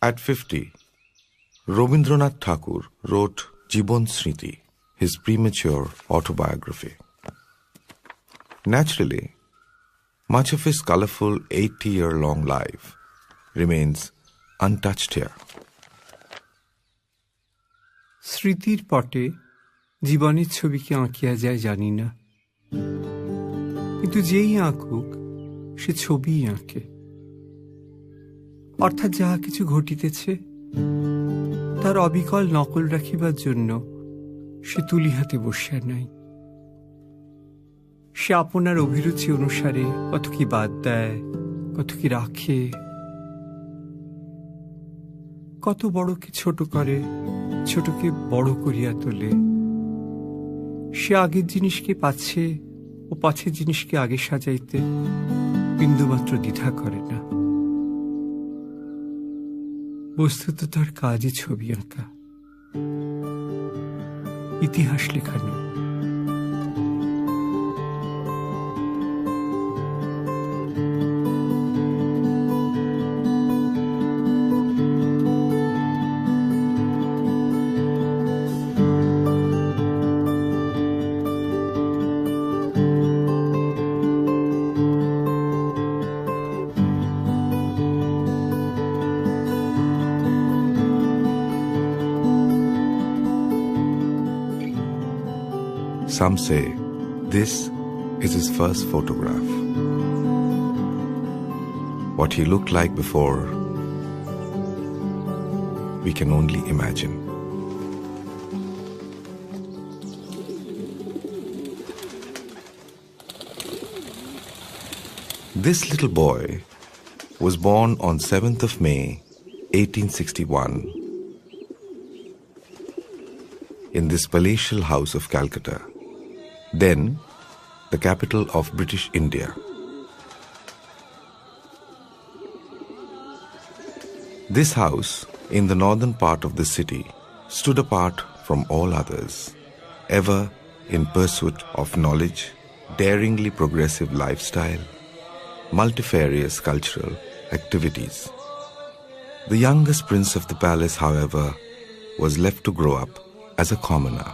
At 50, Rabindranath Tagore wrote Jeevan Smriti, his premature autobiography. Naturally, much of his colorful 80-year-long life remains untouched here. স্মৃতির পটে জীবনের ছবি কি আঁকিয়া যায় জানি না, কিন্তু যেই আঁকুক সে ছবিই আঁকে। অর্থাৎ যাহা কিছু ঘটিতেছে তার অবিকল নকল রাখিবার জন্য সে তুলি হাতে বসিয়া নাই। সে আপনার অভিরুচি অনুসারে কত কি বাদ দেয়, কত কি রাখে, কত বড়কে ছোট করে, ছোটকে বড় করিয়া তোলে। সে আগের জিনিসকে পাছে ও পাছের জিনিসকে আগে সাজাইতে বিন্দুমাত্র দ্বিধা করে না। বস্তুত তার কাজই ছবি আঁকা, ইতিহাস লেখানো। Some say this is his first photograph. What he looked like before, we can only imagine. This little boy was born on 7th of May, 1861, in this palatial house of Calcutta, then the capital of British India. This house in the northern part of the city stood apart from all others, ever in pursuit of knowledge, daringly progressive lifestyle, multifarious cultural activities. The youngest prince of the palace, however, was left to grow up as a commoner.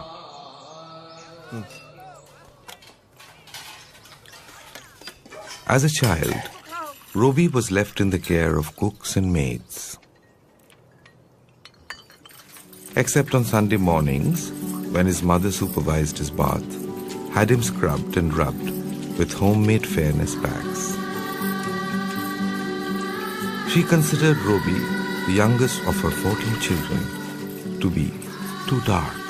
As a child, Robi was left in the care of cooks and maids. Except on Sunday mornings, when his mother supervised his bath, had him scrubbed and rubbed with homemade fairness packs. She considered Robi, the youngest of her 14 children, to be too dark.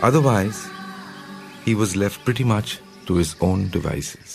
Otherwise, he was left pretty much to his own devices.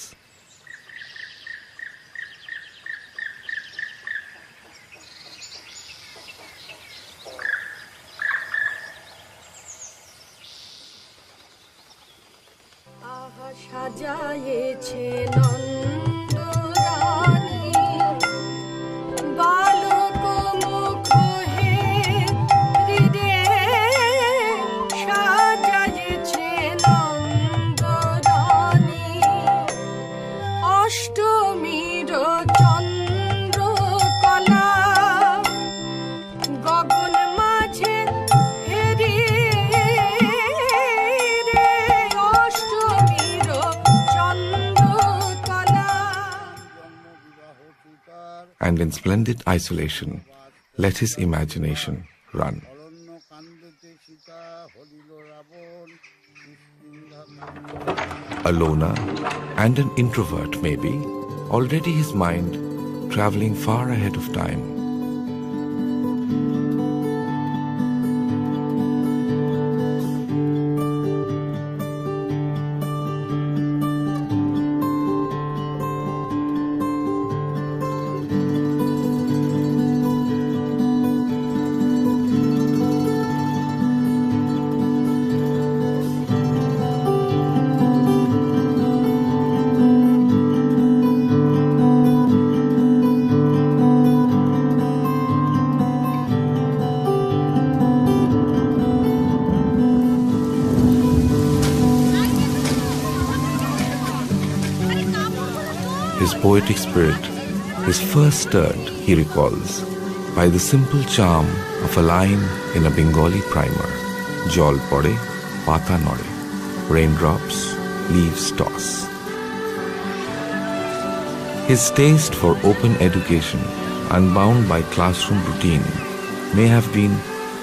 And in splendid isolation, let his imagination run. A loner and an introvert maybe, already his mind traveling far ahead of time. his poetic spirit is first stirred, he recalls, by the simple charm of a line in a Bengali primer, Jol pore, pata nore, raindrops, leaves toss. His taste for open education, unbound by classroom routine, may have been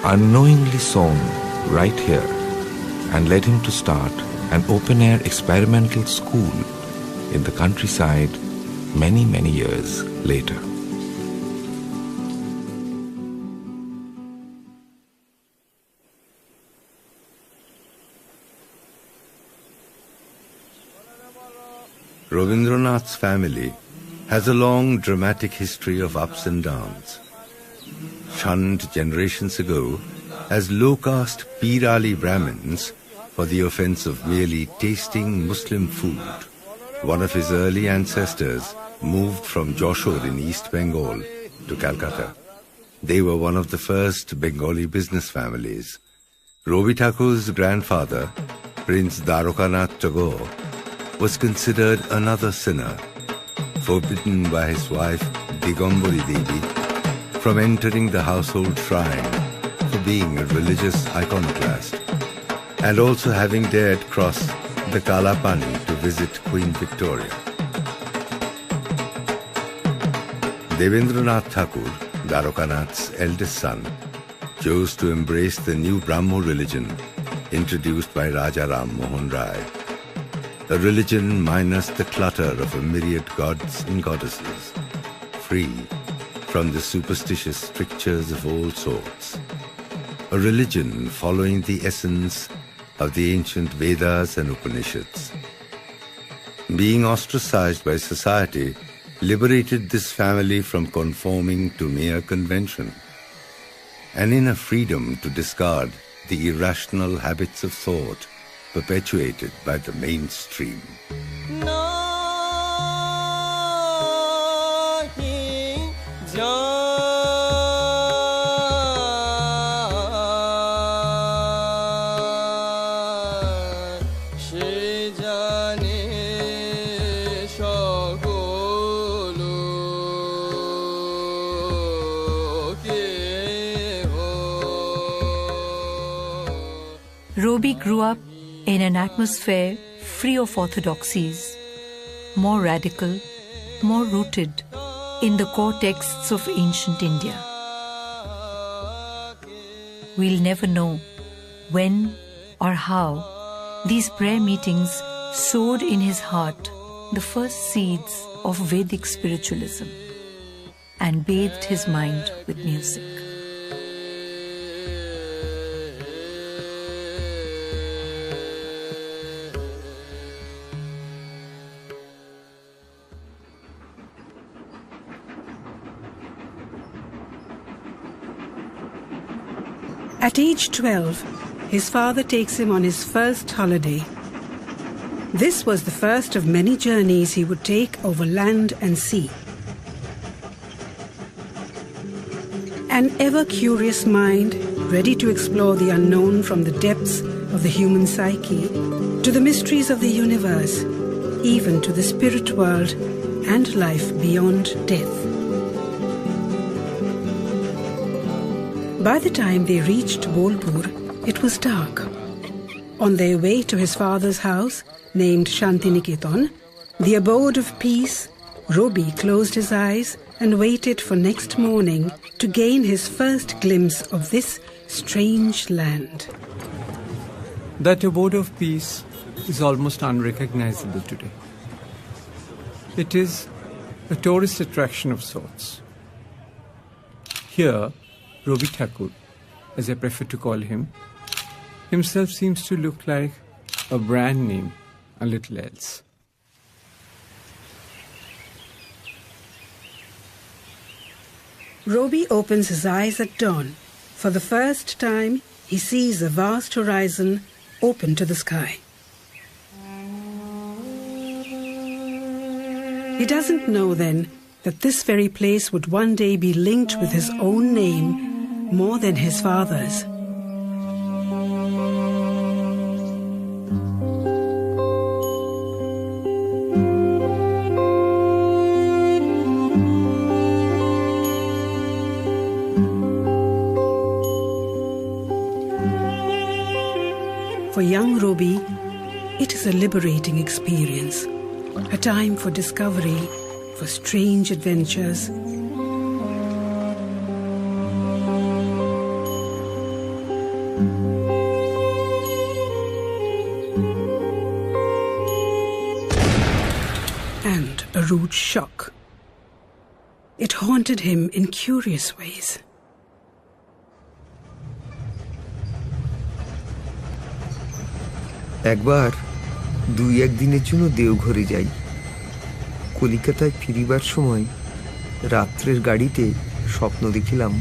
unknowingly sown right here and led him to start an open-air experimental school in the countryside many, many years later. Rabindranath's family has a long dramatic history of ups and downs. Shunned generations ago as low-caste Pirali Brahmins for the offense of merely tasting Muslim food, one of his early ancestors moved from Joshore in East Bengal to Calcutta. They were one of the first Bengali business families. Ravi Thakur's grandfather, Prince Dwarkanath Tagore, was considered another sinner, forbidden by his wife Digambari Devi from entering the household shrine for being a religious iconoclast, and also having dared cross the Kalapani to visit Queen Victoria. Devendranath Thakur, Dwarkanath's eldest son, chose to embrace the new Brahmo religion introduced by Raja Ram Mohan Rai, a religion minus the clutter of a myriad gods and goddesses, free from the superstitious strictures of all sorts, a religion following the essence of the ancient Vedas and Upanishads. Being ostracized by society liberated this family from conforming to mere convention, an inner freedom to discard the irrational habits of thought perpetuated by the mainstream. Robi grew up in an atmosphere free of orthodoxies, more radical, more rooted in the core texts of ancient India. We'll never know when or how these prayer meetings sowed in his heart the first seeds of Vedic spiritualism and bathed his mind with music. At age 12, his father takes him on his first holiday. This was the first of many journeys he would take over land and sea. An ever-curious mind, ready to explore the unknown from the depths of the human psyche, to the mysteries of the universe, even to the spirit world and life beyond death. By the time they reached Bolpur, it was dark. On their way to his father's house, named Shantiniketan, the abode of peace, Robi closed his eyes and waited for next morning to gain his first glimpse of this strange land. That abode of peace is almost unrecognizable today. It is a tourist attraction of sorts. Here, Ravi Thakur, as I prefer to call him, himself seems to look like a brand name, a little else. Robi opens his eyes at dawn. For the first time, he sees a vast horizon open to the sky. He doesn't know then that this very place would one day be linked with his own name more than his father's. For young Robi, it is a liberating experience, a time for discovery, for strange adventures. And a rude shock. It haunted him in curious ways. একবার 2-1 দিনের জন্য দেওঘরে যাই। কলিকাতায় ফিরিবার সময় রাত্রের গাড়িতে স্বপ্ন দেখিলাম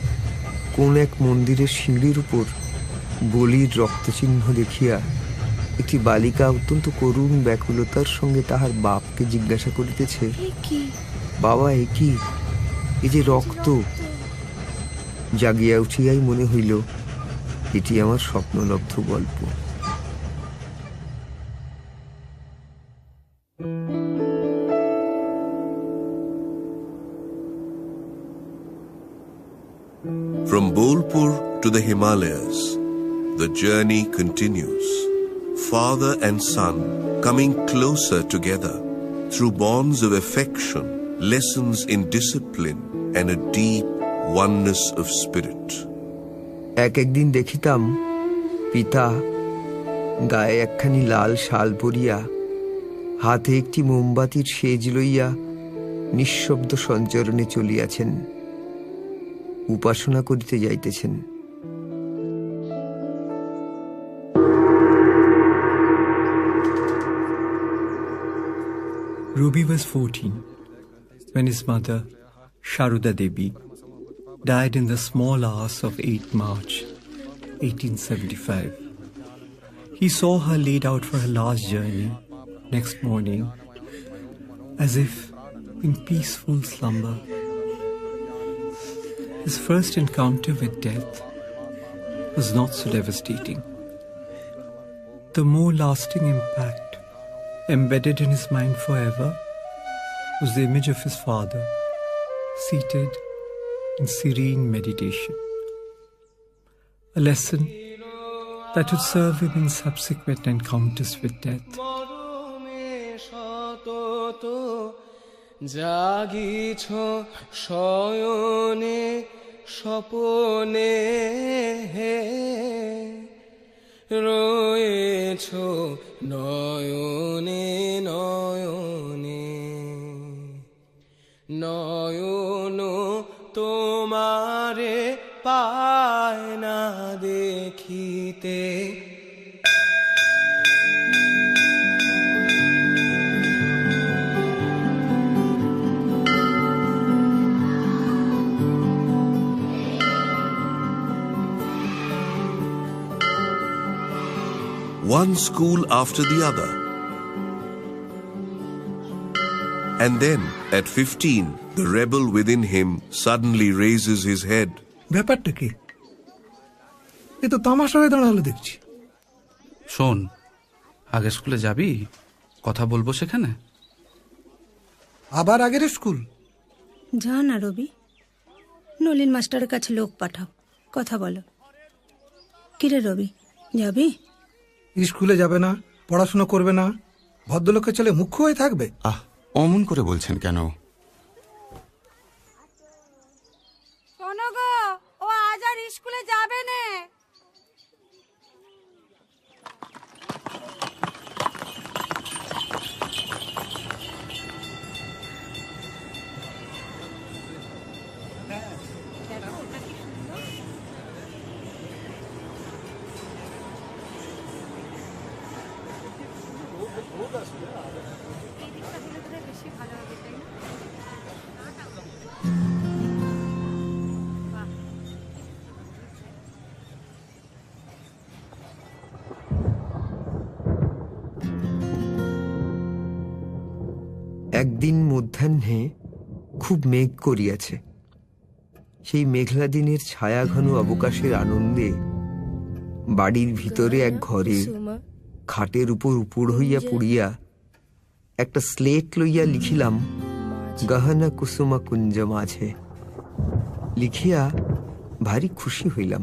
কোন এক মন্দিরের সিঁড়ির উপর বলির রক্তচিহ্ন দেখিয়া একটি বালিকা অত্যন্ত করুণ ব্যাকুলতার সঙ্গে তাহার বাপকে জিজ্ঞাসা করিতেছে, বাবা এ কি, এ যে রক্ত। জাগিয়া উঠিয়াই মনে হইল এটি আমার স্বপ্নলব্ধ গল্প। From Bolpur to the Himalayas, the journey continues. Father and son coming closer together through bonds of affection, lessons in discipline, and a deep oneness of spirit. একদিন দেখিতাম পিতা গায়ে একখানি লাল শাল পরিয়া হাতে একটি মোমবাতির সেজ লইয়া নিঃশব্দ সঞ্চরণে চলিয়াছেন, উপাসনা করিতে যাইতেছেন। Ruby was 14 when his mother, Sharuda Devi, died in the small hours of 8 March 1875. He saw her laid out for her last journey next morning, as if in peaceful slumber. His first encounter with death was not so devastating. The more lasting impact, embedded in his mind forever, was the image of his father, seated in serene meditation. A lesson that would serve him in subsequent encounters with death. জাগিছ শয়নে স্বপনে রয়েছ নয়নে নয়নে নয়ন তোমারে পায় না দেখিতে। One school after the other. And then, at 15, the rebel within him suddenly raises his head. ব্যাপারটা কি? এ তো তামাশা হয়ে দাঁড়ালো দেখছি। শোন, আগে স্কুলে যাবি, কথা বলবো সেখানে। আবার আগের স্কুল? যা না রবি, নলিন মাস্টারের কাছে লোক পাঠাও, কথা বলো। কিরে রবি, যাবি? স্কুলে যাবে না, পড়াশোনা করবে না, ভদ্রলোকের ছেলে মুখ্য হয়ে থাকবে? অমন করে বলছেন কেন? শোনো গো, ও আজ আর স্কুলে যাবে না। একদিন মধ্যাহ্নে খুব মেঘ করিয়াছে। সেই মেঘলা দিনের ছায়া ঘন অবকাশের আনন্দে বাড়ির ভিতরে এক ঘরে খাটের উপর উপুড় হইয়া পড়িয়া একটা স্লেট লইয়া লিখিলাম গহনা কুসুমা কুঞ্জ মাঝে। লিখিয়া ভারী খুশি হইলাম।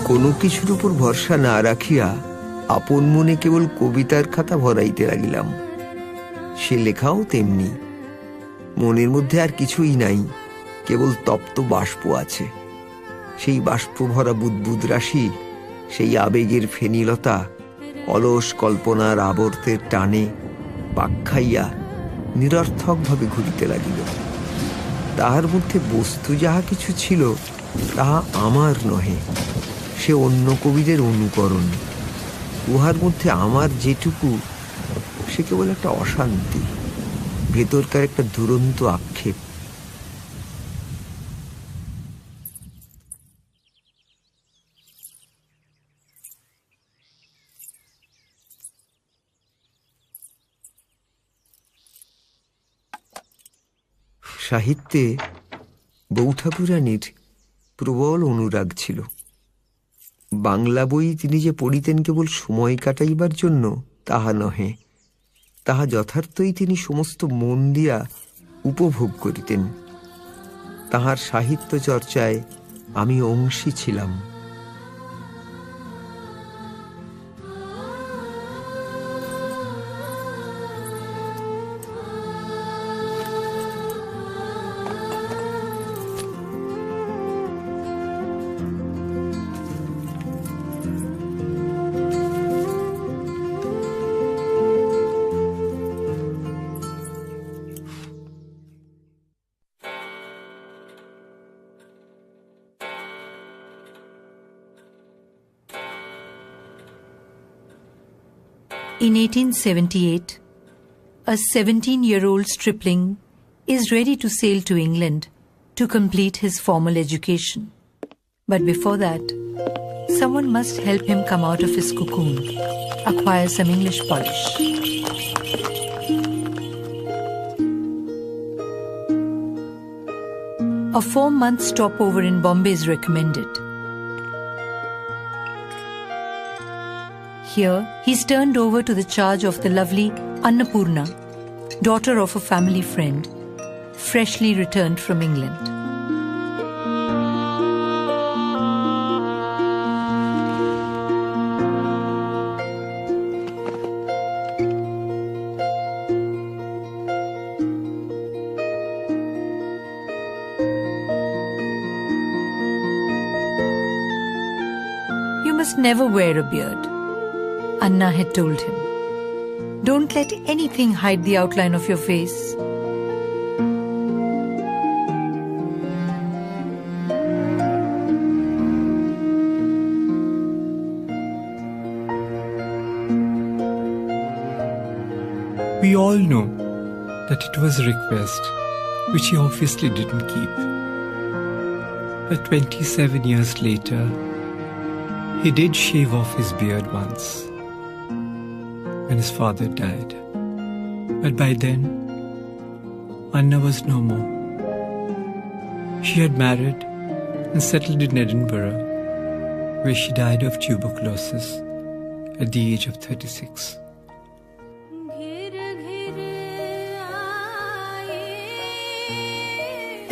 কোনো কিছুর উপর ভরসা না রাখিয়া আপন মনে কেবল কবিতার খাতা ভরাইতে লাগিলাম। সে লেখাও তেমনি, মনের মধ্যে আর কিছুই নাই, কেবল তপ্ত বাষ্প আছে। সেই বাষ্প ভরা বুদ্বুদ রাশি, সেই আবেগের ফেনিলতা অলস কল্পনার আবর্তের টানে পাক খাইয়া নিরর্থকভাবে ঘুরিতে লাগিল। তাহার মধ্যে বস্তু যাহা কিছু ছিল তাহা আমার নহে, সে অন্য কবিদের অনুকরণ। উহার মধ্যে আমার যেটুকু, সে কেবল একটা অশান্তি, ভেতরকার একটা দুরন্ত আক্ষেপ। সাহিত্যে বৌঠাকুরানীর প্রবল অনুরাগ ছিল। বাংলা বই তিনি যে পড়িতেন কেবল সময় কাটাইবার জন্য তাহা নহে, তাহা যথার্থই তিনি সমস্ত মন দিয়া উপভোগ করিতেন। তাহার সাহিত্য চর্চায় আমি অংশী ছিলাম। In 1878, a 17-year-old stripling is ready to sail to England to complete his formal education. But before that, someone must help him come out of his cocoon, acquire some English polish. A 4-month stopover in Bombay is recommended. Here, he's turned over to the charge of the lovely Annapurna, daughter of a family friend, freshly returned from England. You must never wear a beard, Anna had told him. Don't let anything hide the outline of your face. We all know that it was a request which he obviously didn't keep. But 27 years later, he did shave off his beard once when his father died. But by then, Anna was no more. She had married and settled in Edinburgh, where she died of tuberculosis at the age of 36.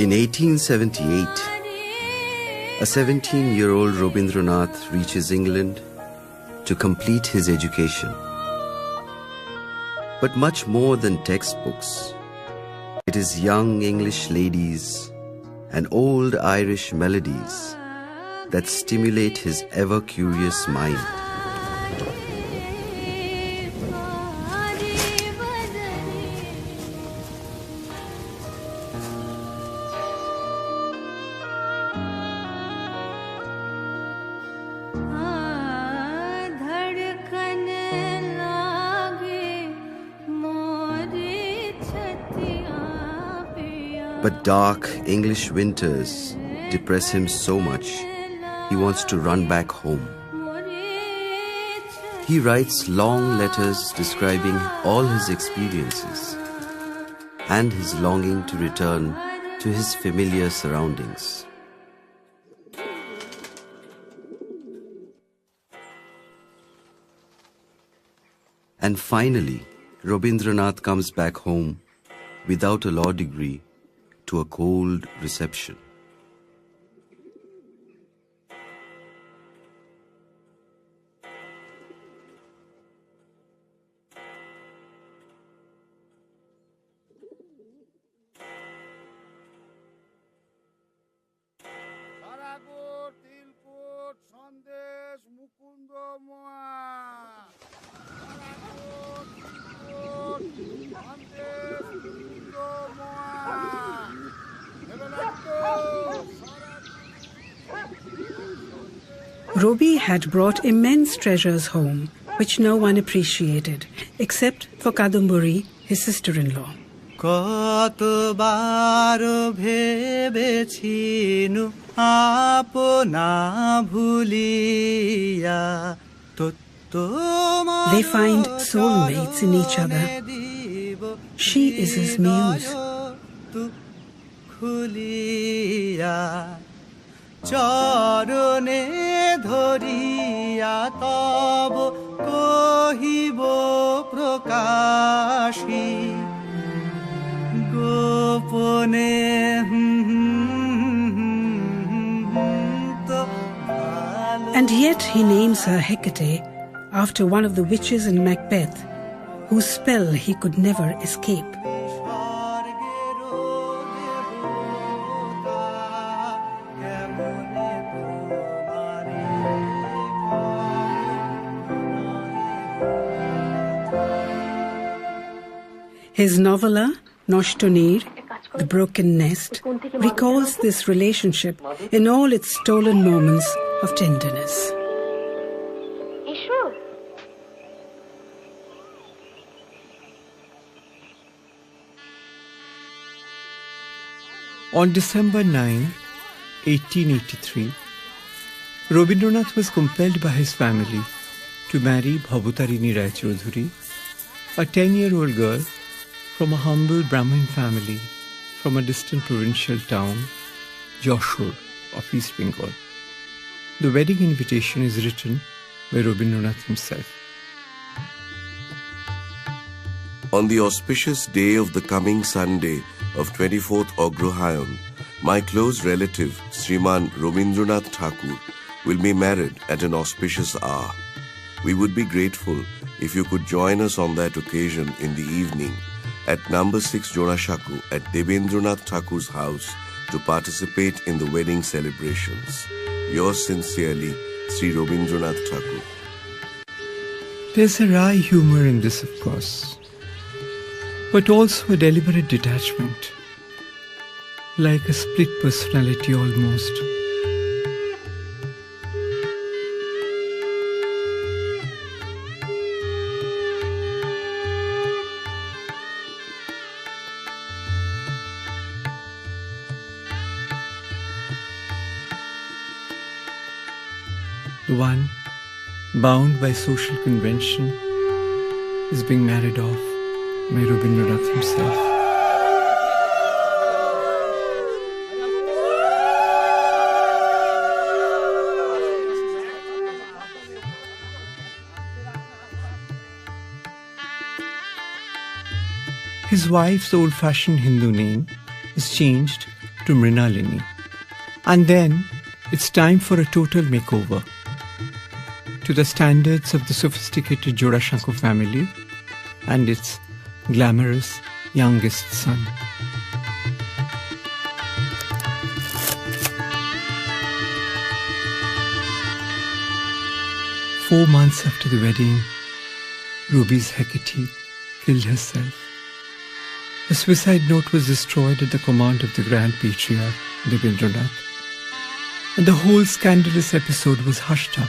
In 1878, a 17-year-old Rabindranath reaches England to complete his education. But much more than textbooks, it is young English ladies and old Irish melodies that stimulate his ever-curious mind. But dark English winters depress him so much, he wants to run back home. He writes long letters describing all his experiences and his longing to return to his familiar surroundings. And finally, Rabindranath comes back home without a law degree to a cold reception. Robi had brought immense treasures home, which no one appreciated, except for Kadumburi, his sister-in-law. কতবার ভেবেছিনু আপনা ভুলিয়া They find soulmates in each other. She is his muse. খুলিয়া চরণে ধরিয়া তব কহিব প্রকাশী গোপনে And yet he names her Hecate after one of the witches in Macbeth, whose spell he could never escape. His novella, Noshtonir, The Broken Nest, recalls this relationship in all its stolen moments of tenderness. On December 9, 1883, Rabindranath was compelled by his family to marry Bhabutarini Rai Chaudhuri, a 10-year-old girl from a humble Brahmin family from a distant provincial town, Joshur of East Bengal. The wedding invitation is written by Rabindranath himself. On the auspicious day of the coming Sunday of 24th Agrohayan, my close relative, Sriman Rabindranath Thakur, will be married at an auspicious hour. We would be grateful if you could join us on that occasion in the evening at number 6 Jorasanko at Rabindranath Thakur's house to participate in the wedding celebrations. Yours sincerely, Sri Rabindranath Thakur. There's a wry humor in this, of course, but also a deliberate detachment, like a split personality almost. The one, bound by social convention, is being married off by Rabindranath himself. His wife's old-fashioned Hindu name is changed to Mrinalini. And then it's time for a total makeover to the standards of the sophisticated Jorasanko family and its glamorous youngest son. Four months after the wedding, Ruby's Hecate killed herself. A suicide note was destroyed at the command of the Grand Patriarch, Rabindranath, and the whole scandalous episode was hushed up.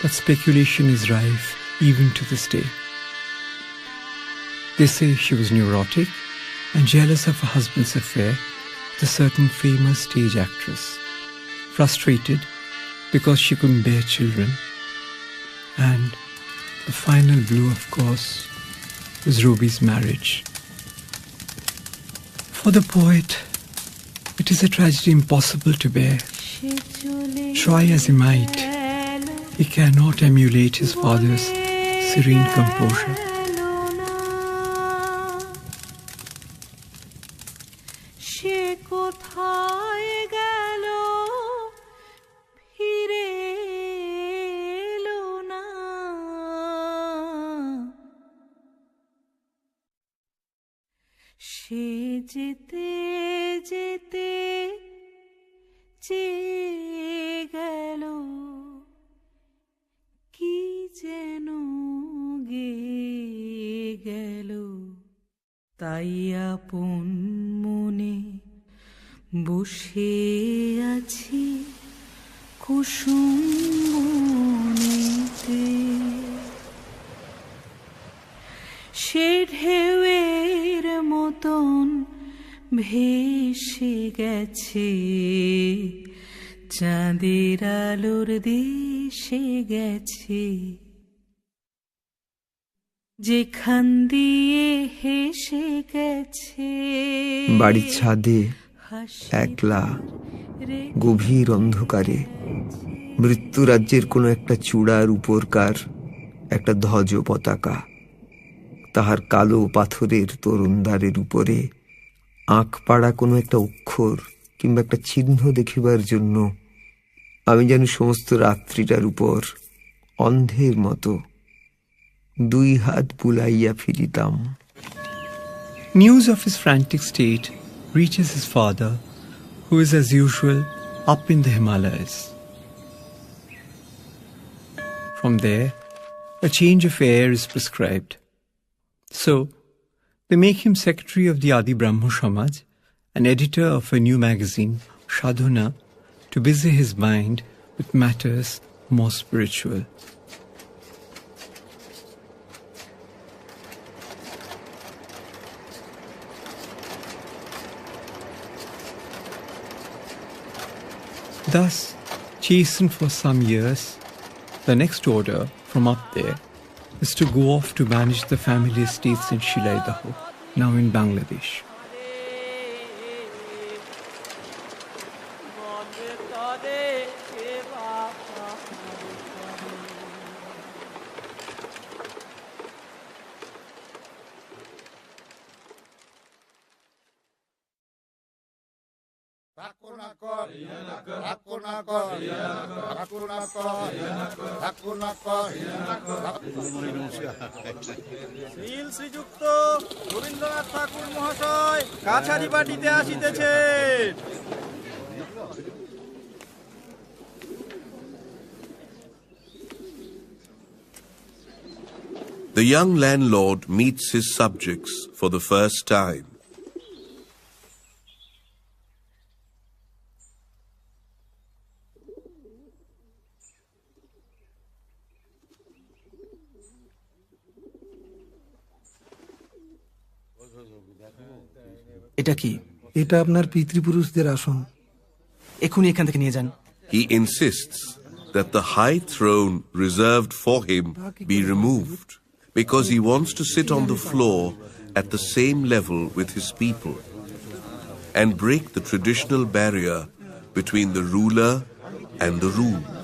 But speculation is rife even to this day. They say she was neurotic and jealous of her husband's affair with a certain famous stage actress, frustrated because she couldn't bear children. And the final blow, of course, was Ruby's marriage. For the poet, it is a tragedy impossible to bear. Try as he might, he cannot emulate his father's serene composure. যেতে যেতে চেয়ে গেল গেল তাই আপন মনে বসে আছি কুসুম বনেতে সে ঢেউয়ের মতন ভেসে গেছে চাঁদের আলোর দেশে গেছে যেখান দিয়ে হেসে গেছে বাড়ির ছাদে একলা গভীর অন্ধকারে মৃত্যু রাজ্যের কোনো একটা চূড়ার উপরকার একটা ধ্বজ পতাকা, তাহার কালো পাথরের তরুণদ্বারের উপরে আঁক পাড়া কোনো একটা অক্ষর কিংবা একটা চিহ্ন দেখিবার জন্য আমি যেন সমস্ত রাত্রিটার উপর অন্ধের মতো দুই হাত বুলাইয়া ফিরিতাম। News of his frantic state reaches his father, who is as usual up in the Himalayas. From there, a change of air is prescribed. So, they make him secretary of the Adi Brahmo Samaj, an editor of a new magazine, Sadhana, to busy his mind with matters more spiritual. Thus, chastened for some years, the next order from up there is to go off to manage the family estates in Shilaidaho, now in Bangladesh. শ্রীযুক্ত রবীন্দ্রনাথ ঠাকুর মহাশয় কাছারি বাটিতে আসিতেছেন। The young landlord meets his subjects for the first time. এটা কি? এটা আপনার পিতৃপুরুষদের আসন, এখনই এখান থেকে নিয়ে যান। He insists that the high throne reserved for him be removed because he wants to sit on the floor at the same level with his people and break the traditional barrier between the ruler and the ruled.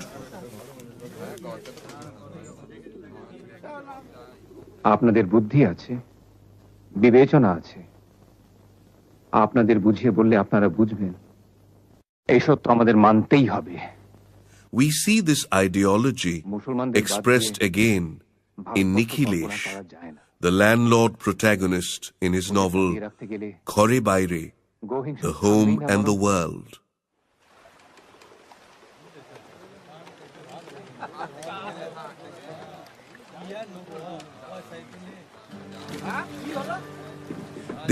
আপনাদের বুদ্ধি আছে, বিবেচনা আছে, আপনাদের বুঝিয়ে বললে আপনারা বুঝবেন, এই সত্য আমাদের মানতেই হবে। We see this ideology expressed again in Nikhilesh, the landlord protagonist in his novel Chokher Bali, The Home and the World.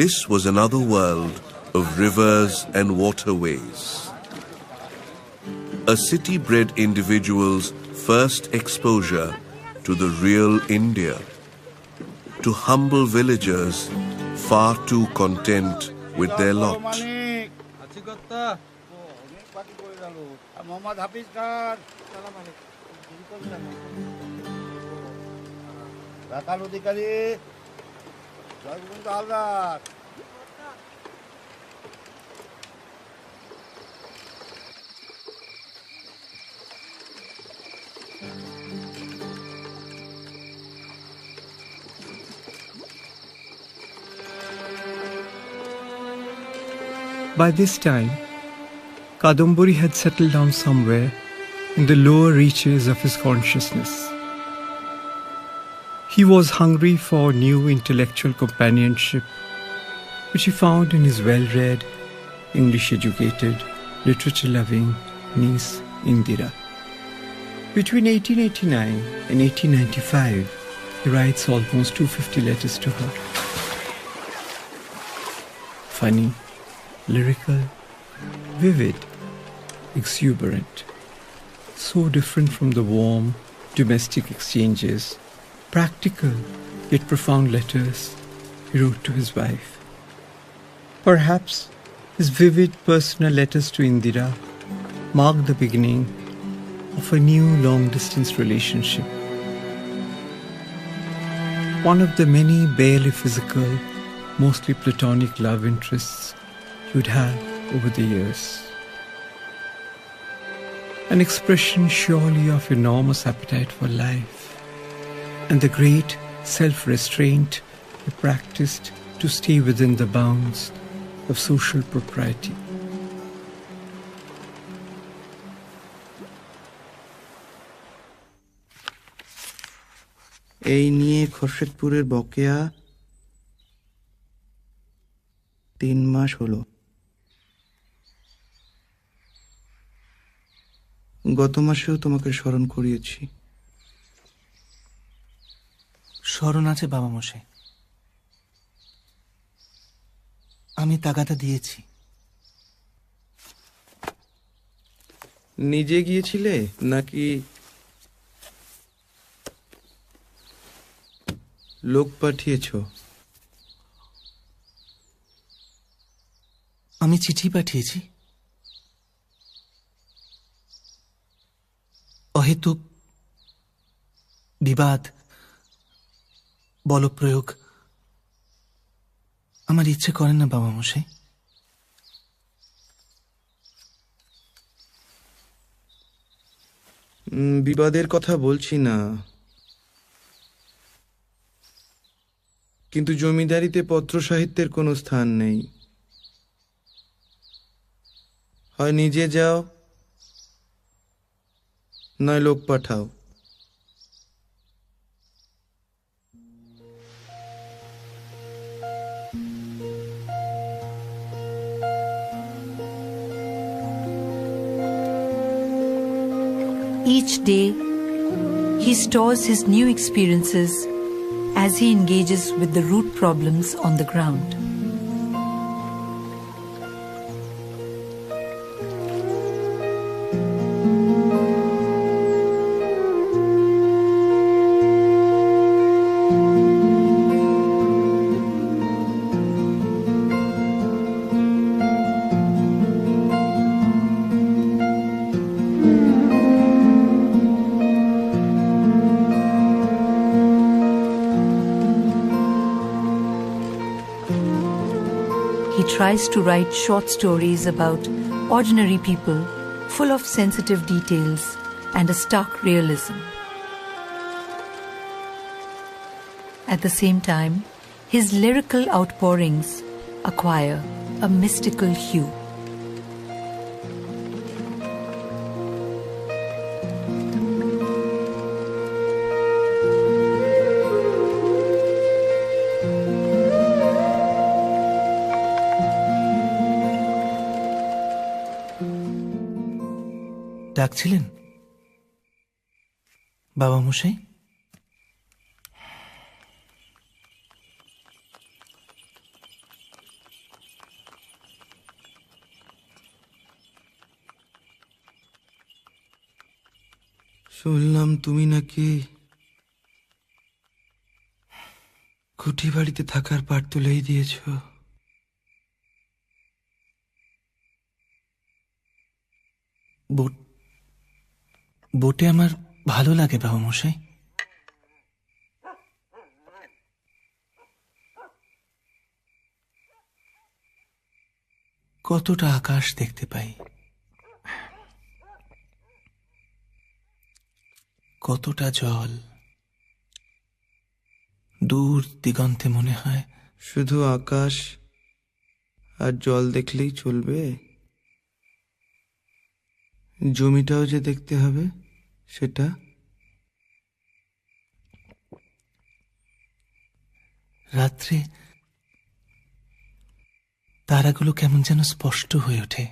This was another world of rivers and waterways. A city-bred individual's first exposure to the real India, to humble villagers far too content with their lot. By this time, Kadamburi had settled down somewhere in the lower reaches of his consciousness. He was hungry for new intellectual companionship, which he found in his well-read, English-educated, literature-loving niece Indira. Between 1889 and 1895, He writes almost 250 letters to her. Funny, lyrical, vivid, exuberant. So different from the warm, domestic exchanges, practical yet profound letters he wrote to his wife. Perhaps his vivid personal letters to Indira marked the beginning of a new long-distance relationship. One of the many barely physical, mostly platonic love interests he would have over the years. An expression surely of enormous appetite for life and the great self-restraint he practiced to stay within the bounds of social propriety. এই নিয়ে খোরশেদপুরের বকেয়া 3 মাস হলো। গত মাসেও তোমাকে স্মরণ করিয়েছি। স্মরণ আছে বাবা মশাই, আমি তাগাদা দিয়েছি। নিজে গিয়েছিলে নাকি লোক পাঠিয়েছ? আমি চিঠি পাঠিয়েছি। অহেতুক বিবাদ, বলপ্রয়োগ আমার ইচ্ছে করেন না বাবা মশাই। বিবাদের কথা বলছি না, কিন্তু জমিদারিতে পত্র সাহিত্যের কোনো স্থান নেই। হয় নিজে যাও, নয় লোক পাঠাও। Each day, he stores his new experiences as he engages with the root problems on the ground. Tries to write short stories about ordinary people, full of sensitive details and a stark realism. At the same time, his lyrical outpourings acquire a mystical hue. ডাকছিলেন বাবা মশাই? শুনলাম তুমি নাকি কুঠি বাড়িতে থাকার পাট তুলেই দিয়েছ। বোটে আমার ভালো লাগে বাবা মশাই। কতটা আকাশ দেখতে পাই, কতটা জল, দূর দিগন্তে মনে হয় শুধু আকাশ আর জল দেখলেই চলবে? জমিটাও যে দেখতে হবে, সেটা রাত্রে তারাগুলো কেমন যেন স্পষ্ট হয়ে ওঠে।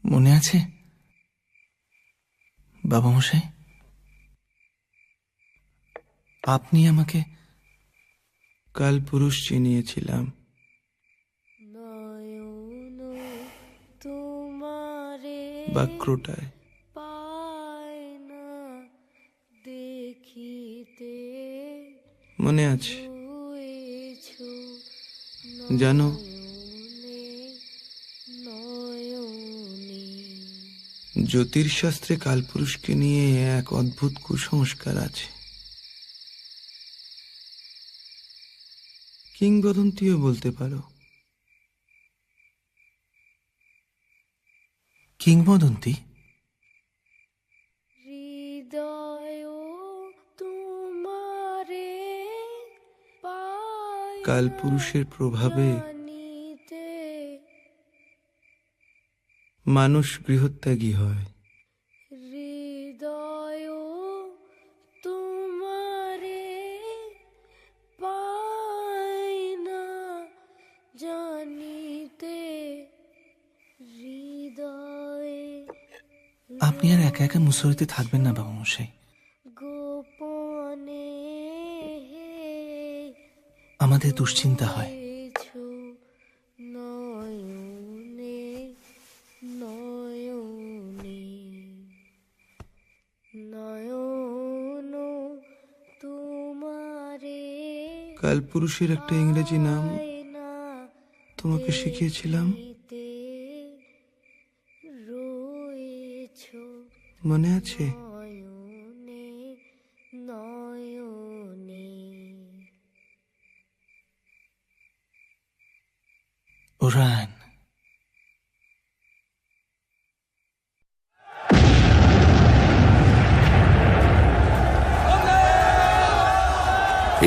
মনে আছে বাবা মশাই, আপনি আমাকে কাল পুরুষ চিনিয়েছিলাম। বাক্রটায় মনে আছে? জানো, জ্যোতিষশাস্ত্রে কালপুরুষকে নিয়ে এক অদ্ভুত কুসংস্কার আছে। কিংবদন্তিও বলতে পারো। কিংবদন্তি? কালপুরুষের প্রভাবে মানুষ গৃহত্যাগী হয়। আপনি আর একা একা মুসরিতে থাকবেন না বাবা মশাই। আমাদের দুশ্চিন্তা হয়। কালপুরুষের একটা ইংরেজি নাম তোমাকে শিখিয়েছিলাম, মনে আছে? ওরান।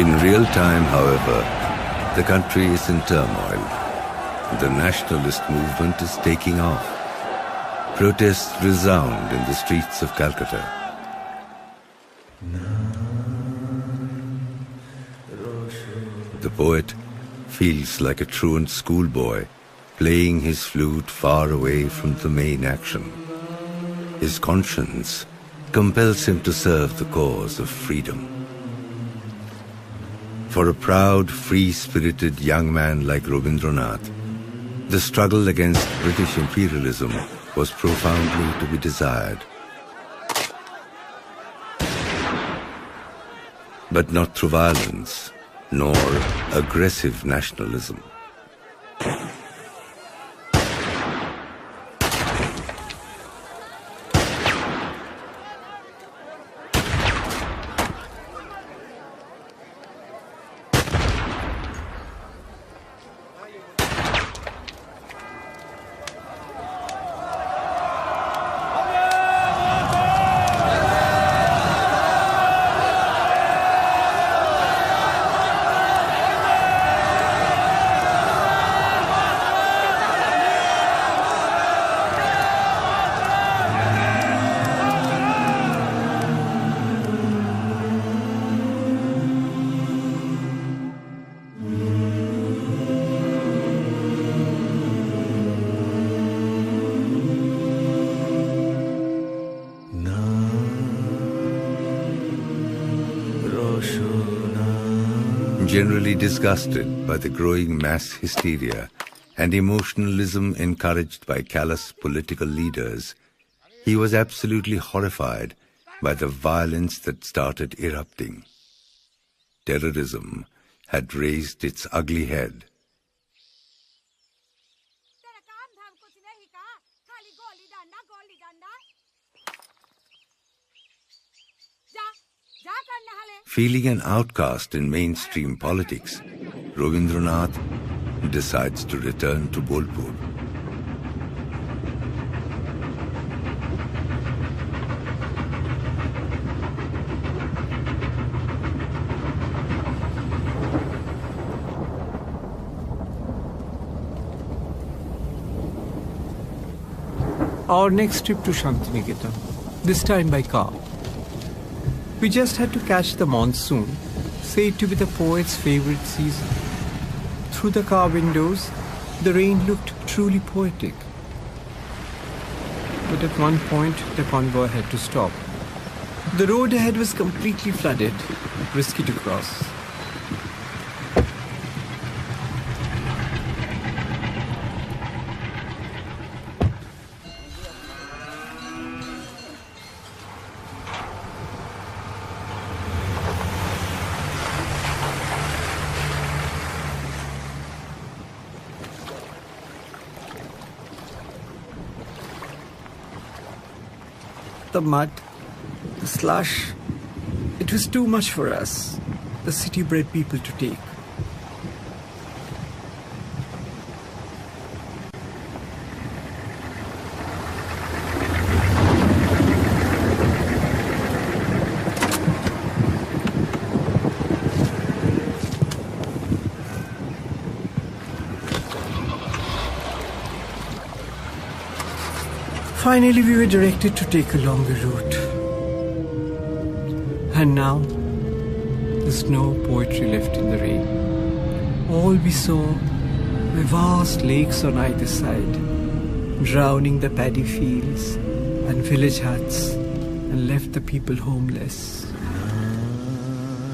In real time, however, the country is in turmoil. The nationalist movement is taking off. Protests resound in the streets of Calcutta. The poet feels like a truant schoolboy playing his flute far away from the main action. His conscience compels him to serve the cause of freedom. For a proud, free-spirited young man like Rabindranath, the struggle against British imperialism was profoundly to be desired. But not through violence, nor aggressive nationalism. Generally disgusted by the growing mass hysteria and emotionalism encouraged by callous political leaders, he was absolutely horrified by the violence that started erupting. Terrorism had raised its ugly head. Feeling an outcast in mainstream politics, Rabindranath decides to return to Bolpur. Our next trip to Shantiniketan, this time by car. We just had to catch the monsoon, said to be the poet's favorite season. Through the car windows, the rain looked truly poetic. But at one point, the convoy had to stop. The road ahead was completely flooded, risky to cross. The mud, the slush, it was too much for us, the city-bred people, to take. Finally, we were directed to take a longer route. And now, there's no poetry left in the rain. All we saw were vast lakes on either side, drowning the paddy fields and village huts, and left the people homeless.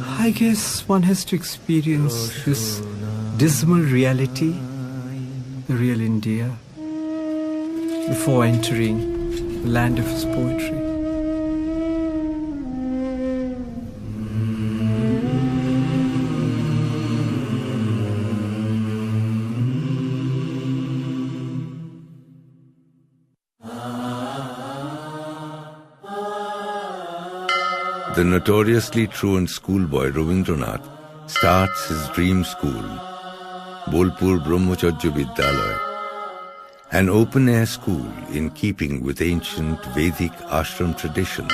I guess one has to experience this dismal reality, the real India, before entering the land of his poetry. The notoriously truant schoolboy Rabindranath starts his dream school, Bolpur Brahmacharya Vidyalaya, an open-air school in keeping with ancient Vedic ashram traditions,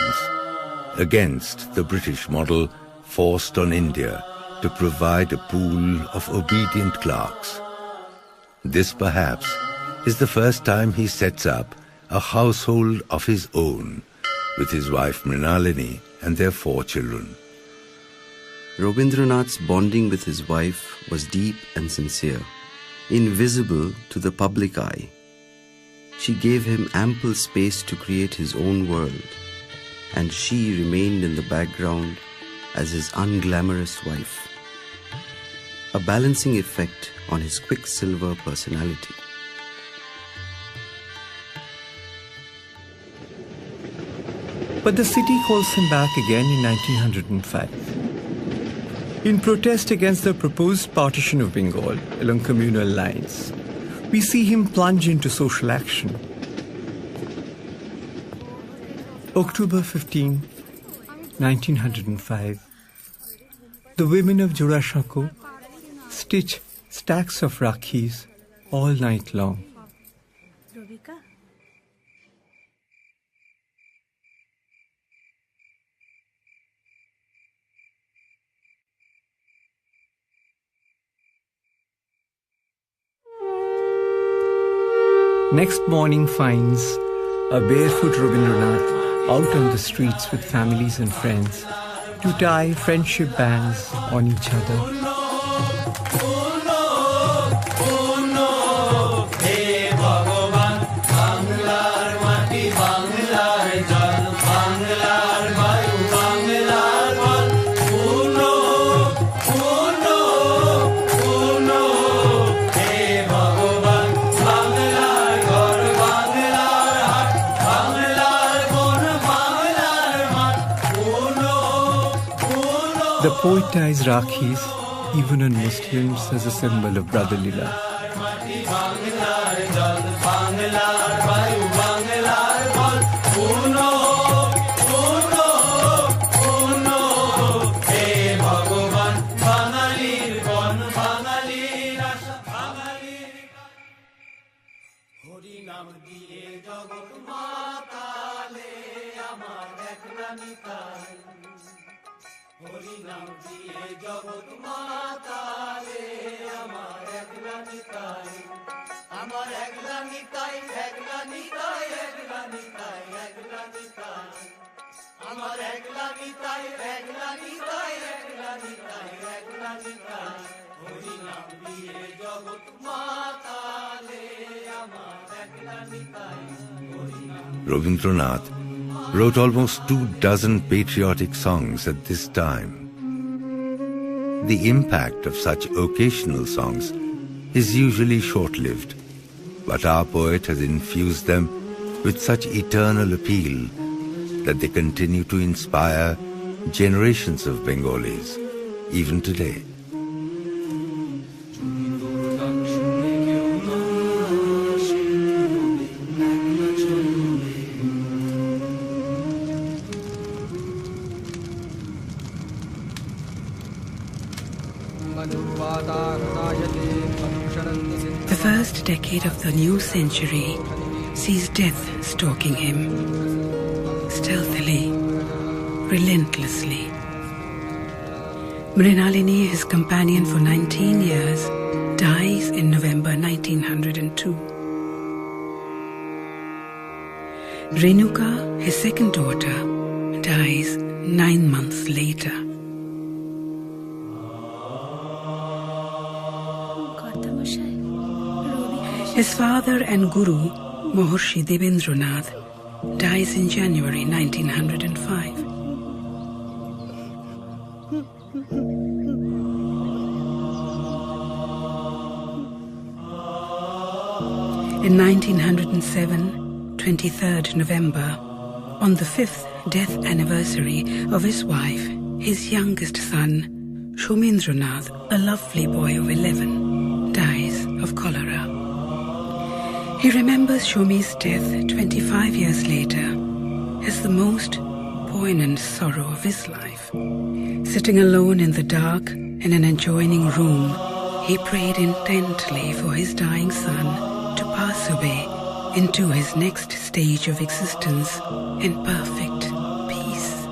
against the British model forced on India to provide a pool of obedient clerks. This perhaps is the first time he sets up a household of his own with his wife Mrinalini and their 4 children. Rabindranath's bonding with his wife was deep and sincere, invisible to the public eye. She gave him ample space to create his own world, and she remained in the background as his unglamorous wife, a balancing effect on his quicksilver personality. But the city calls him back again in 1905. In protest against the proposed partition of Bengal along communal lines, we see him plunge into social action. October 15, 1905. The women of Jorasanko stitch stacks of rakhis all night long. Next morning finds a barefoot Rabindranath out on the streets with families and friends to tie friendship bands on each other. The poet ties rakhis even on Muslims as a symbol of brotherly love. Rabindranath wrote almost 24 patriotic songs at this time. The impact of such occasional songs is usually short-lived, but our poet has infused them with such eternal appeal that they continue to inspire generations of Bengalis, even today. The first decade of the new century sees death stalking him, stealthily, relentlessly. Mrinalini, his companion for 19 years, dies in November 1902. Renuka, his second daughter, dies 9 months later. His father and guru, Maharishi Rabindranath, dies in January 1905. In 1907, 23rd November, on the 5th death anniversary of his wife, his youngest son, Shomendranath, a lovely boy of 11, dies of cholera. He remembers Shomi's death 25 years later as the most poignant sorrow of his life. Sitting alone in the dark in an adjoining room, he prayed intently for his dying son to pass away into his next stage of existence in perfect peace.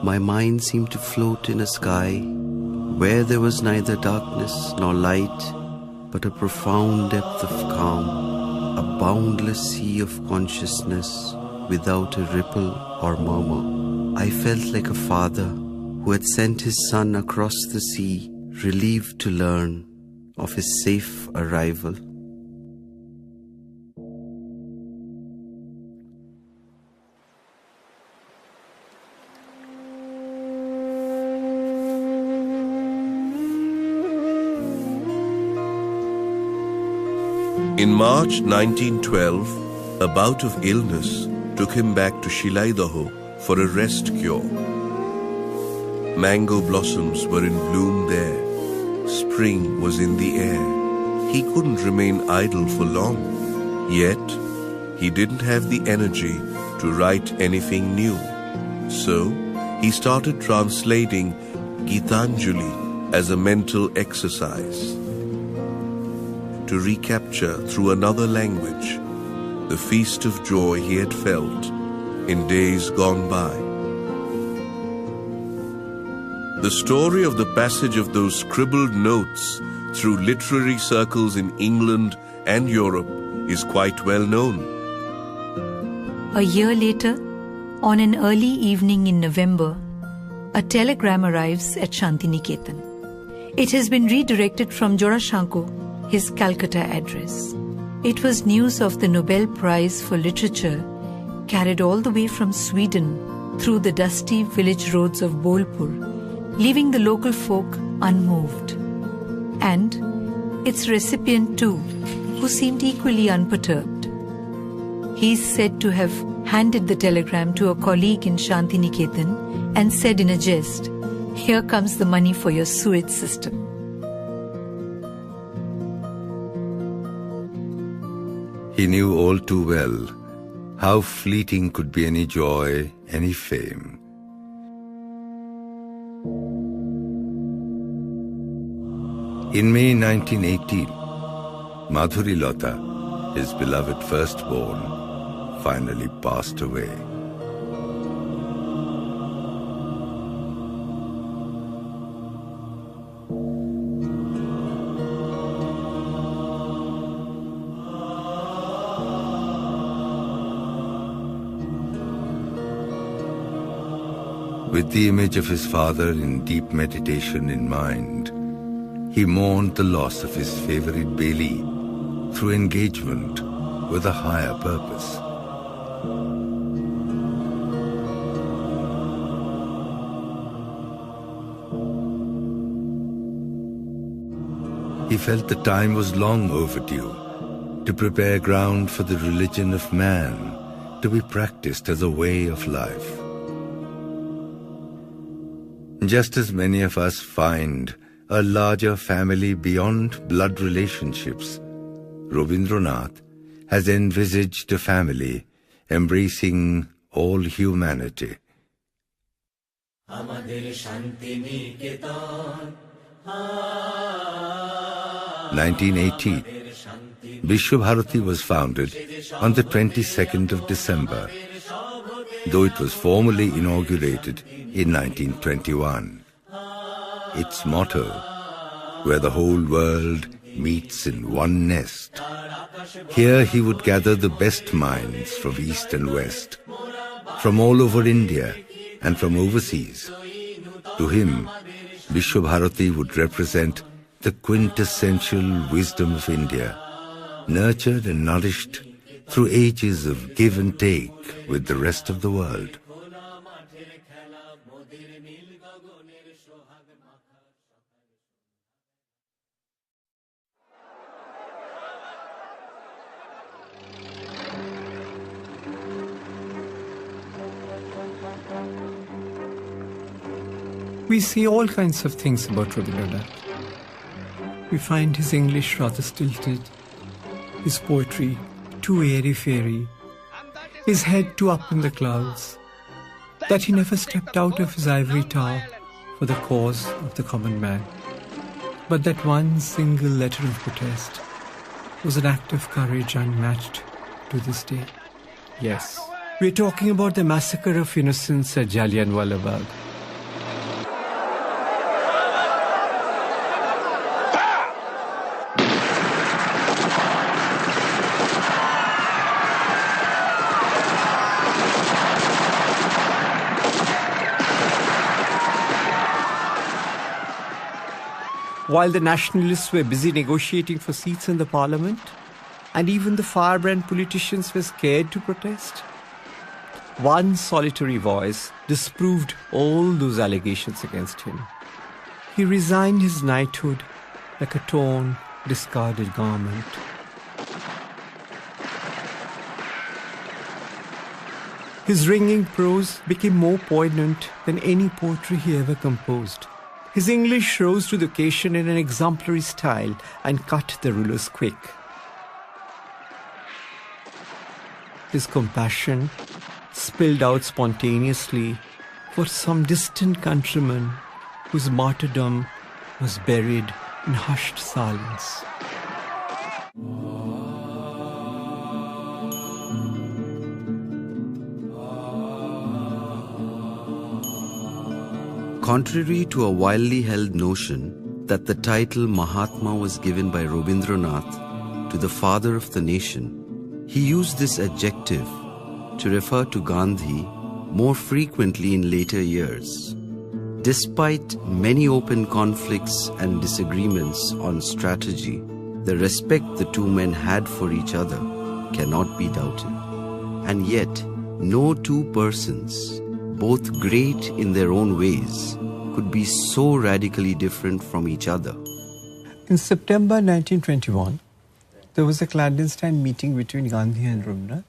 My mind seemed to float in a sky where there was neither darkness nor light, but a profound depth of calm, a boundless sea of consciousness without a ripple or murmur. I felt like a father who had sent his son across the sea, relieved to learn of his safe arrival. In March 1912, a bout of illness took him back to Shilaidaho for a rest cure. Mango blossoms were in bloom there. Spring was in the air. He couldn't remain idle for long. Yet, he didn't have the energy to write anything new. So, he started translating Gitanjali as a mental exercise, to recapture through another language the feast of joy he had felt in days gone by. The story of the passage of those scribbled notes through literary circles in England and Europe is quite well known. A year later, on an early evening in November, a telegram arrives at Shantiniketan. It has been redirected from Jorasanko, his Calcutta address. It was news of the Nobel Prize for Literature, carried all the way from Sweden through the dusty village roads of Bolpur, leaving the local folk unmoved. And its recipient too, who seemed equally unperturbed. He is said to have handed the telegram to a colleague in Shantiniketan and said in a jest, "Here comes the money for your sewage system." He knew all too well how fleeting could be any joy, any fame. In May 1918, Madhuri Lata, his beloved firstborn, finally passed away. With the image of his father in deep meditation in mind, he mourned the loss of his favorite Beli through engagement with a higher purpose. felt the time was long overdue to prepare ground for the religion of man to be practiced as a way of life. Just as many of us find a larger family beyond blood relationships, Rabindranath has envisaged a family embracing all humanity. 1918, Vishwabharati was founded on the 22nd of December, though it was formally inaugurated in 1921. Its motto, where the whole world meets in one nest. Here he would gather the best minds from East and West, from all over India and from overseas. To him, Vishwabharati would represent the quintessential wisdom of India, nurtured and nourished through ages of give and take with the rest of the world. We see all kinds of things about Rabindranath. We find his English rather stilted, his poetry too airy-fairy, his head too up in the clouds, that he never stepped out of his ivory tower for the cause of the common man. But that one single letter of protest was an act of courage unmatched to this day. Yes, we're talking about the massacre of innocents at Jallianwala Bagh. While the nationalists were busy negotiating for seats in the parliament, and even the firebrand politicians were scared to protest, one solitary voice disproved all those allegations against him. He resigned his knighthood like a torn, discarded garment. His ringing prose became more poignant than any poetry he ever composed. His English rose to the occasion in an exemplary style and cut the rulers quick. His compassion spilled out spontaneously for some distant countryman whose martyrdom was buried in hushed silence. Contrary to a widely held notion that the title Mahatma was given by Rabindranath to the father of the nation, he used this adjective to refer to Gandhi more frequently in later years. Despite many open conflicts and disagreements on strategy, the respect the two men had for each other cannot be doubted. And yet, no two persons, both great in their own ways, could be so radically different from each other. In September 1921, there was a clandestine meeting between Gandhi and Rabindranath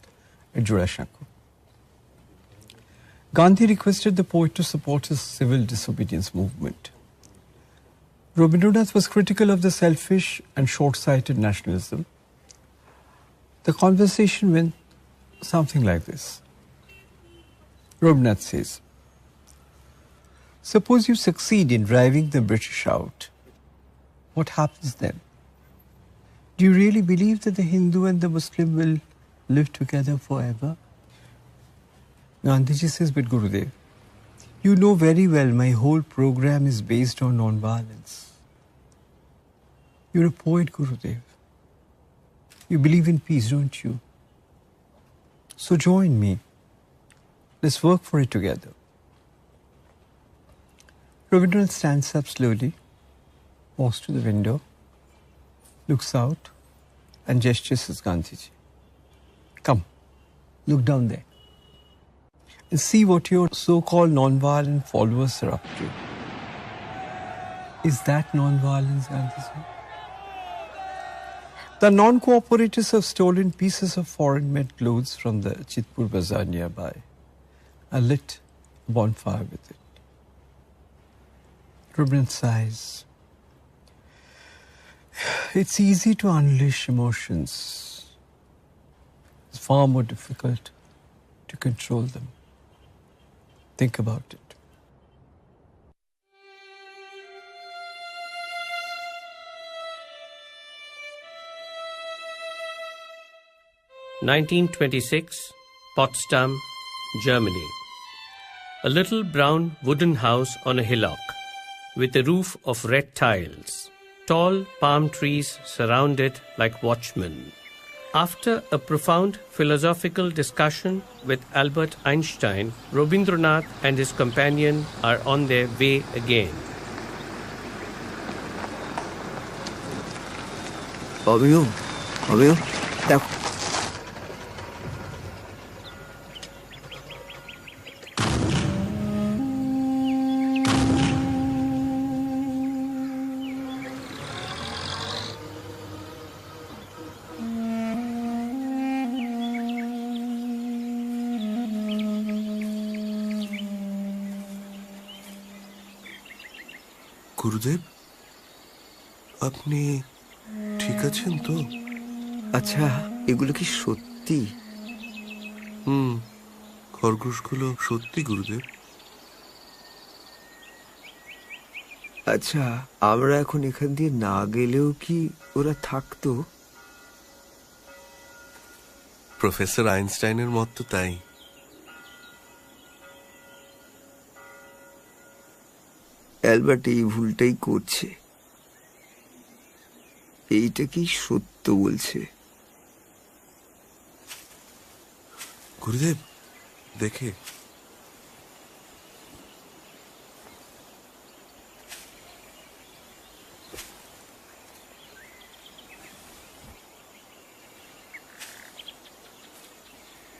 at Jorasanko. Gandhi requested the poet to support his civil disobedience movement. Rabindranath was critical of the selfish and short-sighted nationalism. The conversation went something like this. Rabindranath says, "Suppose you succeed in driving the British out. What happens then? Do you really believe that the Hindu and the Muslim will live together forever?" Gandhiji says, "But Gurudev, you know very well my whole program is based on non-violence. You're a poet, Gurudev. You believe in peace, don't you? So join me. Let's work for it together." Rabindranath stands up slowly, walks to the window, looks out, and gestures at Gandhiji. "Come, look down there and see what your so-called non-violent followers are up to." Is that non-violence, Gandhiji? The non-cooperators have stolen pieces of foreign-made clothes from the Chitpur bazaar nearby and lit a bonfire with it. Rubin sighs. It's easy to unleash emotions. It's far more difficult to control them. Think about it. (1926), Potsdam, Germany. A little brown wooden house on a hillock with a roof of red tiles. Tall palm trees surround it like watchmen. After a profound philosophical discussion with Albert Einstein, Rabindranath and his companion are on their way again. Abhiyo, দেখো গুরুদেব, আপনি ঠিক আছেন তো? আচ্ছা, এগুলো কি সত্যি? খরগোশগুলো সত্যি গুরুদেব। আচ্ছা, আমরা এখন এখান দিয়ে না গেলেও কি ওরা থাকতো? প্রফেসর আইনস্টাইনের মত তো তাই। অ্যালবার্ট এই ভুলটাই করছে। এইটা কি সত্য বলছে? গুরুদেব দেখে।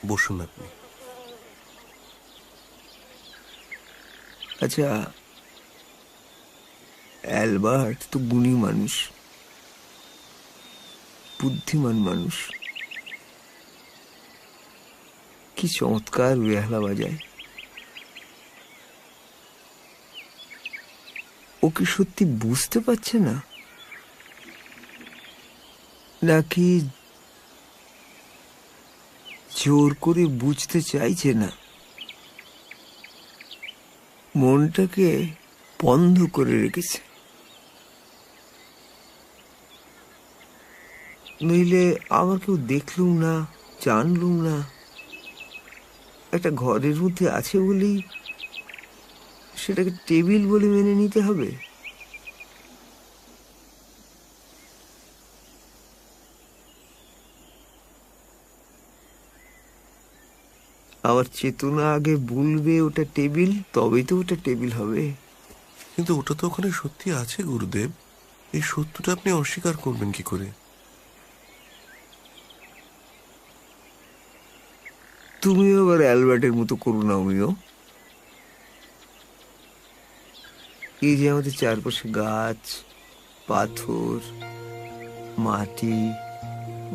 বসুন আপনি। আচ্ছা, অ্যালবার্ট তো গুণী মানুষ, বুদ্ধিমান মানুষ, কি চমৎকার বেহালা বাজায়। ও কি সত্যি বুঝতে পারছে না, নাকি জোর করে বুঝতে চাইছে না? মনটাকে বন্ধ করে রেখেছে। নইলে আমার কেউ দেখলুম না, জানলুম না, একটা ঘরের মধ্যে আছে বলেই সেটাকে টেবিল বলে মেনে নিতে হবে? আবার চেতনা আগে বলবে ওটা টেবিল, তবেই তো ওটা টেবিল হবে। কিন্তু ওটা তো ওখানে সত্যি আছে গুরুদেব। এই সত্যটা আপনি অস্বীকার করবেন কি করে? তুমিও আবার অ্যালবার্টের মতো করো না। আমিও এই যে আমাদের চারপাশে গাছ, পাথর, মাটি,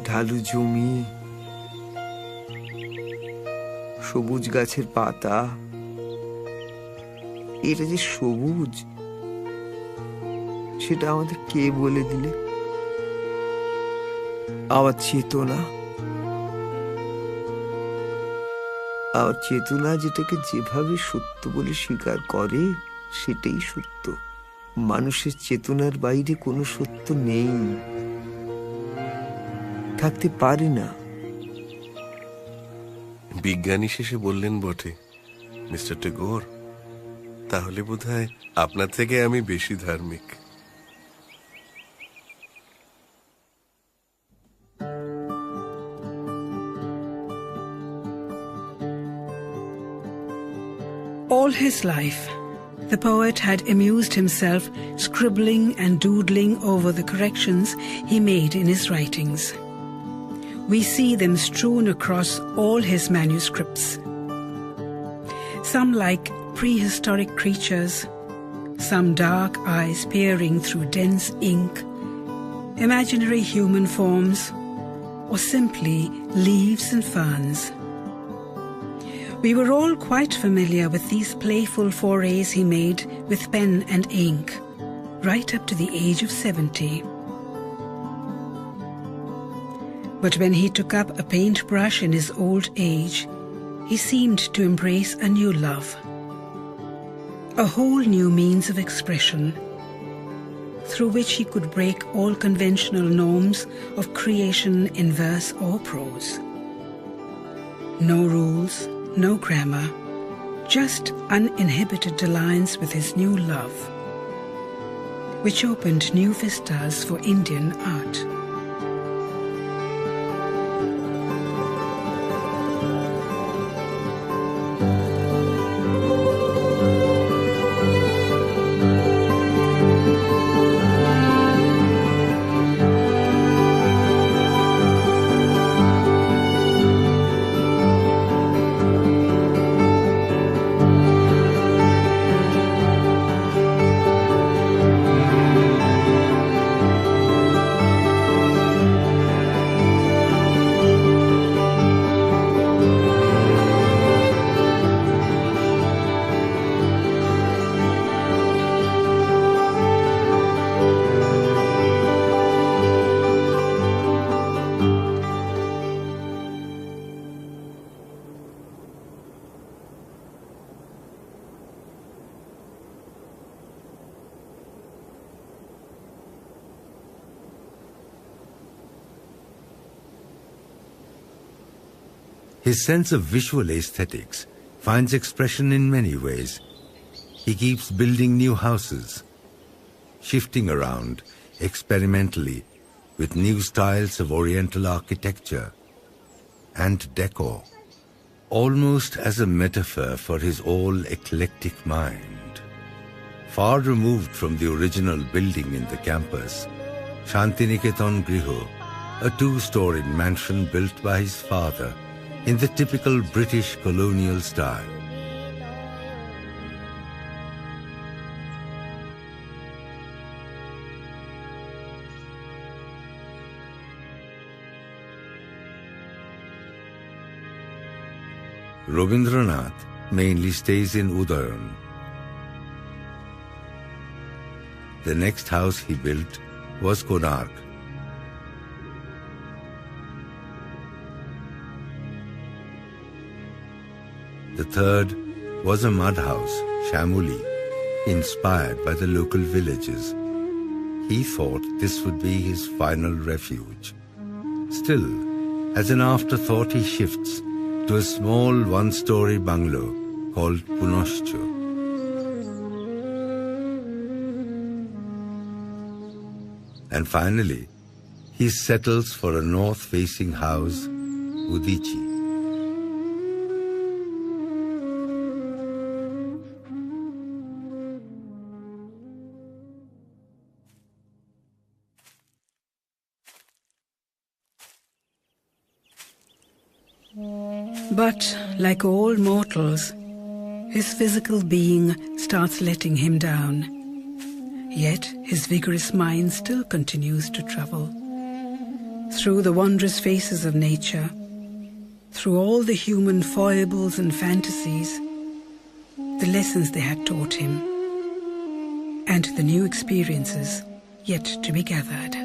ঢালু জমি, সবুজ গাছের পাতা, এটা যে সবুজ সেটা আমাদের কে বলে দিলে? আমার চেতনা, আর চেতনা যেটাকে যেভাবে সত্য বলে স্বীকার করে সেটাই সত্য। মানুষের চেতনার বাইরে কোনো সত্য নেই, থাকতে পারে না। বিজ্ঞানী শেষে বললেন বটে মিস্টার ট্যাগোর, তাহলে বোধহয় আপনার থেকে আমি বেশি ধার্মিক। All his life, the poet had amused himself scribbling and doodling over the corrections he made in his writings. We see them strewn across all his manuscripts. Some like prehistoric creatures, some dark eyes peering through dense ink, imaginary human forms, or simply leaves and ferns. We were all quite familiar with these playful forays he made with pen and ink, right up to the age of 70. But when he took up a paintbrush in his old age, he seemed to embrace a new love, a whole new means of expression, through which he could break all conventional norms of creation in verse or prose. No rules, no grammar, just uninhibited alliance with his new love, which opened new vistas for Indian art. His sense of visual aesthetics finds expression in many ways. He keeps building new houses, shifting around experimentally with new styles of Oriental architecture and decor, almost as a metaphor for his all-eclectic mind. Far removed from the original building in the campus, Shantiniketan Griho, a two-storied mansion built by his father in the typical British colonial style. Rabindranath mainly stays in Udayan. The next house he built was Konark. The third was a mud house, Shamuli, inspired by the local villages. He thought this would be his final refuge. Still, as an afterthought, he shifts to a small one-story bungalow called Punoshcho. And finally, he settles for a north-facing house, Udichi. But, like all mortals, his physical being starts letting him down. Yet his vigorous mind still continues to travel through the wondrous faces of nature, through all the human foibles and fantasies, the lessons they had taught him, and the new experiences yet to be gathered.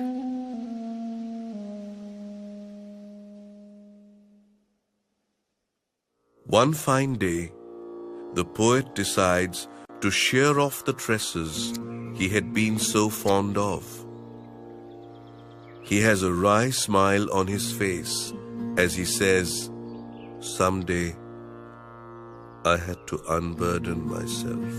One fine day, the poet decides to shear off the tresses he had been so fond of. He has a wry smile on his face as he says, "Someday I had to unburden myself."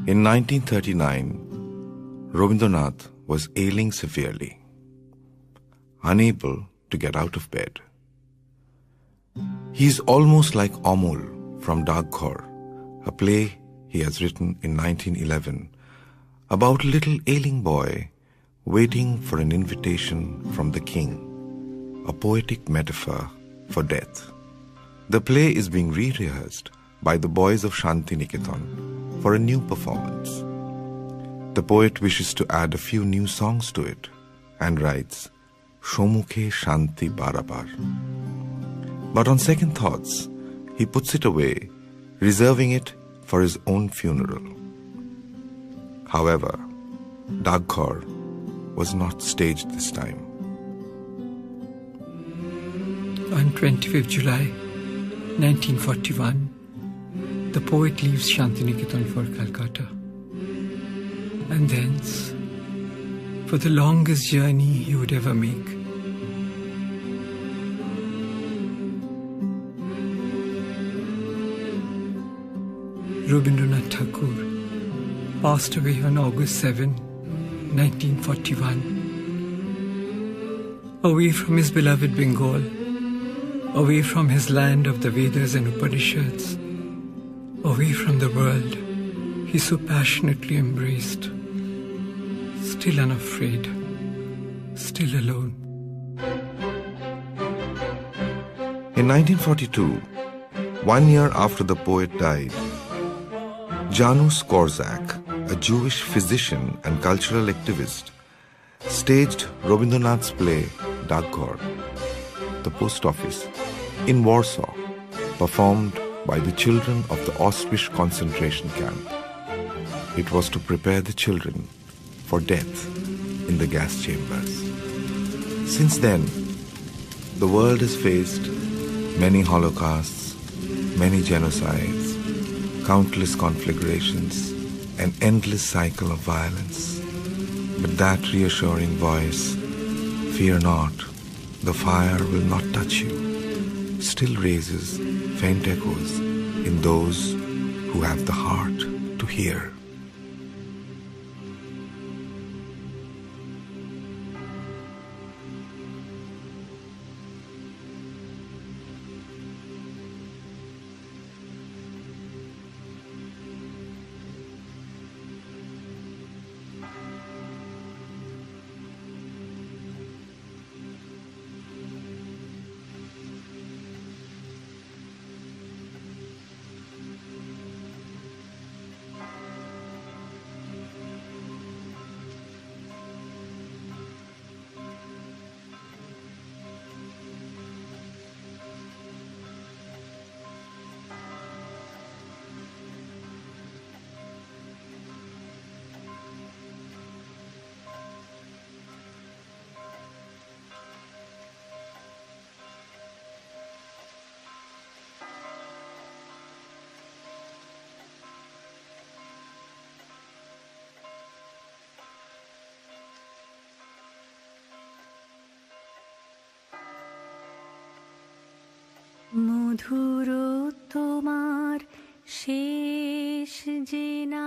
In 1939, Rabindranath was ailing severely, unable to get out of bed. He is almost like Amol from Tagore, a play he has written in 1911 about a little ailing boy waiting for an invitation from the king, a poetic metaphor for death. The play is being re-rehearsed by the boys of Shantiniketan for a new performance. the poet wishes to add a few new songs to it and writes, Shomukhe Shanti Barabar. But on second thoughts, he puts it away, reserving it for his own funeral. However, Tagore was not staged this time. On 25th July 1941, the poet leaves Shantiniketan for Calcutta, and thence, for the longest journey he would ever make, Rabindranath Tagore passed away on August 7, 1941, away from his beloved Bengal, away from his land of the Vedas and Upanishads, away from the world he so passionately embraced, still unafraid, still alone. In 1942, 1 year after the poet died, Janusz Korczak, a Jewish physician and cultural activist, staged Rabindranath's play Tagore, The Post Office, in Warsaw, performed by the children of the Auschwitz concentration camp. It was to prepare the children for death in the gas chambers. Since then, the world has faced many holocausts, many genocides, countless conflagrations, an endless cycle of violence. But that reassuring voice, fear not, the fire will not touch you, still raises faint echoes in those who have the heart to hear. মধুর তোমার শেষ যে না